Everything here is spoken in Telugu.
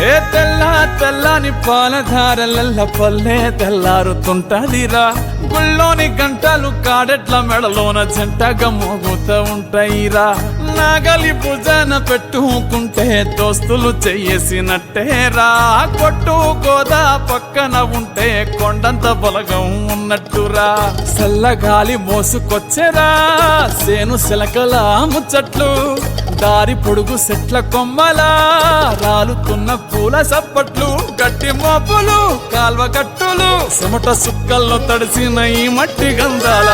ఏ తెల్లని పాలధారలల్ల పల్లె తెల్లారుతుంటదిరా గుళ్ళోని గంటలు కాడెట్ల మెడలోన జంటగా మోగుతూ ఉంటాయిరా నాగలి భుజాన పెట్టుకుంటే దోస్తులు చెయ్యేసినట్టేరా కొట్టు గోదా పక్కన ఉంటే కొండంత బలగం ఉన్నట్టురా చల్లగాలి మోసుకొచ్చెరా సేను శిలకల ముచ్చట్లు దారి పొడుగు సెట్ల కొమ్మలా రాలుతున్న పూల సప్పట్లు గట్టి మోపులు కాల్వ కట్టులు చెమట సుక్కల్లో తడిసిన ఈ మట్టి గంధాల